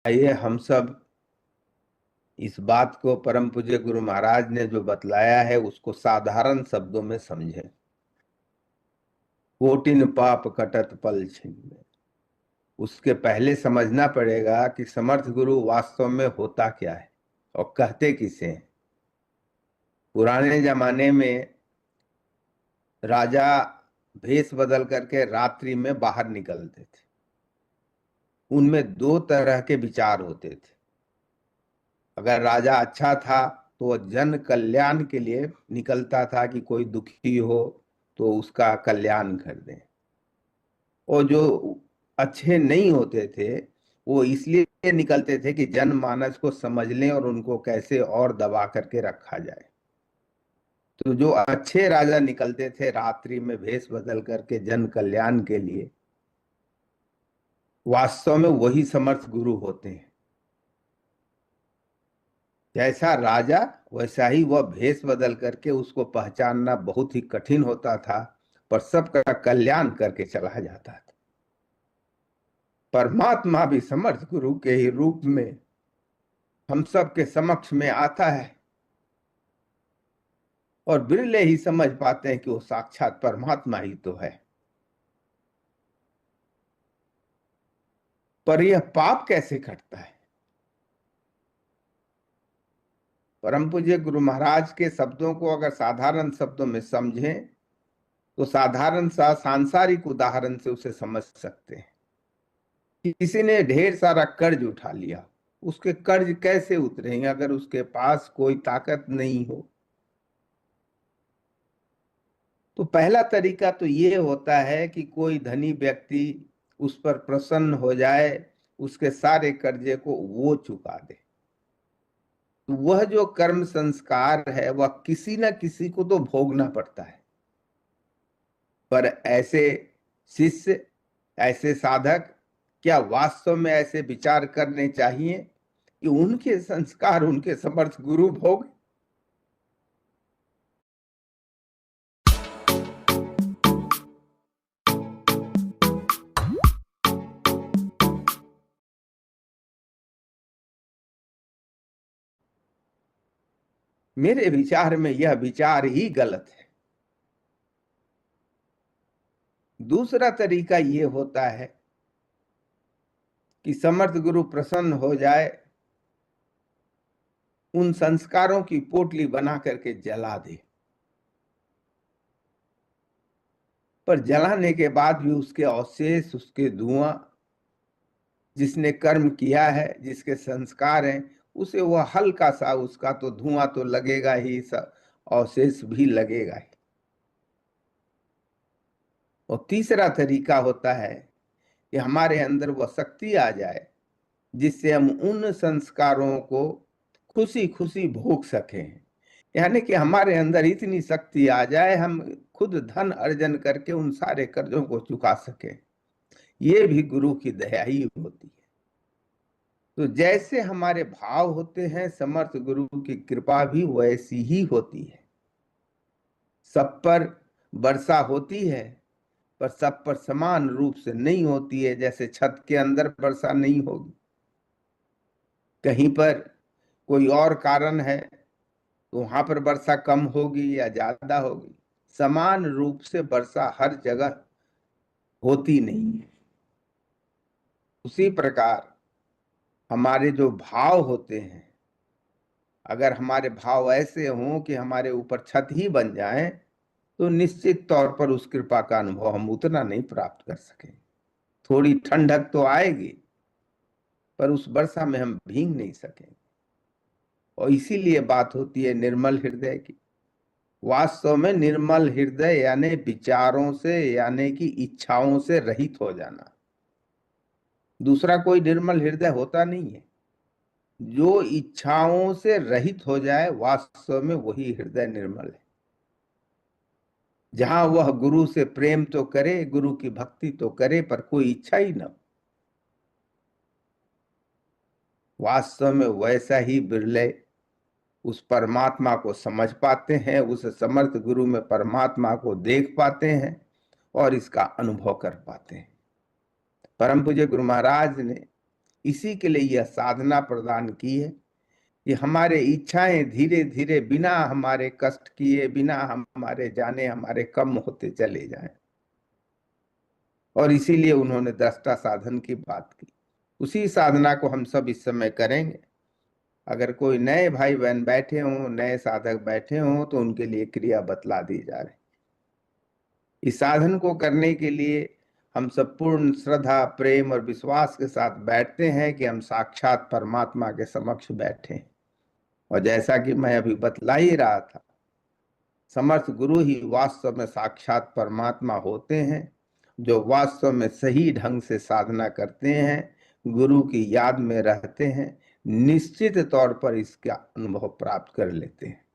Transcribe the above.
आइए हम सब इस बात को परम पूज्य गुरु महाराज ने जो बतलाया है उसको साधारण शब्दों में समझें। कोटिन पाप कटत पल छिन्न। उसके पहले समझना पड़ेगा कि समर्थ गुरु वास्तव में होता क्या है और कहते किसे हैं। पुराने जमाने में राजा भेष बदल करके रात्रि में बाहर निकलते थे। उनमें दो तरह के विचार होते थे। अगर राजा अच्छा था तो वह जन कल्याण के लिए निकलता था कि कोई दुखी हो तो उसका कल्याण कर दें। और जो अच्छे नहीं होते थे वो इसलिए निकलते थे कि जनमानस को समझ लें और उनको कैसे और दबा करके रखा जाए। तो जो अच्छे राजा निकलते थे रात्रि में भेष बदल करके जन कल्याण के लिए, वास्तव में वही समर्थ गुरु होते हैं। जैसा राजा वैसा ही वह भेष बदल करके उसको पहचानना बहुत ही कठिन होता था, पर सबका कल्याण करके चला जाता था। परमात्मा भी समर्थ गुरु के ही रूप में हम सब के समक्ष में आता है और बिरले ही समझ पाते हैं कि वो साक्षात परमात्मा ही तो है। पर यह पाप कैसे कटता है? परम पूज्य गुरु महाराज के शब्दों को अगर साधारण शब्दों में समझें तो साधारण सा सांसारिक उदाहरण से उसे समझ सकते हैं। किसी ने ढेर सारा कर्ज उठा लिया, उसके कर्ज कैसे उतरेंगे अगर उसके पास कोई ताकत नहीं हो? तो पहला तरीका तो ये होता है कि कोई धनी व्यक्ति उस पर प्रसन्न हो जाए, उसके सारे कर्जे को वो चुका दे। तो वह जो कर्म संस्कार है वह किसी न किसी को तो भोगना पड़ता है। पर ऐसे शिष्य, ऐसे साधक क्या वास्तव में ऐसे विचार करने चाहिए कि उनके संस्कार उनके समर्थ गुरु भोग? मेरे विचार में यह विचार ही गलत है। दूसरा तरीका यह होता है कि समर्थ गुरु प्रसन्न हो जाए, उन संस्कारों की पोटली बना करके जला दे। पर जलाने के बाद भी उसके अवशेष, उसके धुआं, जिसने कर्म किया है, जिसके संस्कार हैं, उसे वह हल्का सा, उसका तो धुआं तो लगेगा ही, सब अवशेष भी लगेगा ही। और तीसरा तरीका होता है कि हमारे अंदर वह शक्ति आ जाए जिससे हम उन संस्कारों को खुशी खुशी भोग सकें। यानी कि हमारे अंदर इतनी शक्ति आ जाए हम खुद धन अर्जन करके उन सारे कर्जों को चुका सकें। ये भी गुरु की दया ही होती है। तो जैसे हमारे भाव होते हैं, समर्थ गुरु की कृपा भी वैसी ही होती है। सब पर वर्षा होती है पर सब पर समान रूप से नहीं होती है। जैसे छत के अंदर वर्षा नहीं होगी, कहीं पर कोई और कारण है तो वहां पर वर्षा कम होगी या ज्यादा होगी। समान रूप से वर्षा हर जगह होती नहीं है। उसी प्रकार हमारे जो भाव होते हैं, अगर हमारे भाव ऐसे हों कि हमारे ऊपर छत ही बन जाए तो निश्चित तौर पर उस कृपा का अनुभव हम उतना नहीं प्राप्त कर सकें। थोड़ी ठंडक तो आएगी पर उस वर्षा में हम भीग नहीं सकेंगे। और इसीलिए बात होती है निर्मल हृदय की। वास्तव में निर्मल हृदय यानी विचारों से, यानी कि इच्छाओं से रहित हो जाना। दूसरा कोई निर्मल हृदय होता नहीं है। जो इच्छाओं से रहित हो जाए वास्तव में वही हृदय निर्मल है। जहां वह गुरु से प्रेम तो करे, गुरु की भक्ति तो करे, पर कोई इच्छा ही न, वास्तव में वैसा ही बिरले उस परमात्मा को समझ पाते हैं, उस समर्थ गुरु में परमात्मा को देख पाते हैं और इसका अनुभव कर पाते हैं। परम पूज्य गुरु महाराज ने इसी के लिए यह साधना प्रदान की है कि हमारे इच्छाएं धीरे धीरे बिना हमारे कष्ट किए, बिना हमारे जाने, हमारे कम होते चले जाएं। और इसीलिए उन्होंने दृष्टा साधन की बात की। उसी साधना को हम सब इस समय करेंगे। अगर कोई नए भाई बहन बैठे हों, नए साधक बैठे हों, तो उनके लिए क्रिया बतला दी जा रही। इस साधन को करने के लिए हम सब पूर्ण श्रद्धा, प्रेम और विश्वास के साथ बैठते हैं कि हम साक्षात परमात्मा के समक्ष बैठे हैं। और जैसा कि मैं अभी बतला ही रहा था, समर्थ गुरु ही वास्तव में साक्षात परमात्मा होते हैं, जो वास्तव में सही ढंग से साधना करते हैं, गुरु की याद में रहते हैं, निश्चित तौर पर इसका अनुभव प्राप्त कर लेते हैं।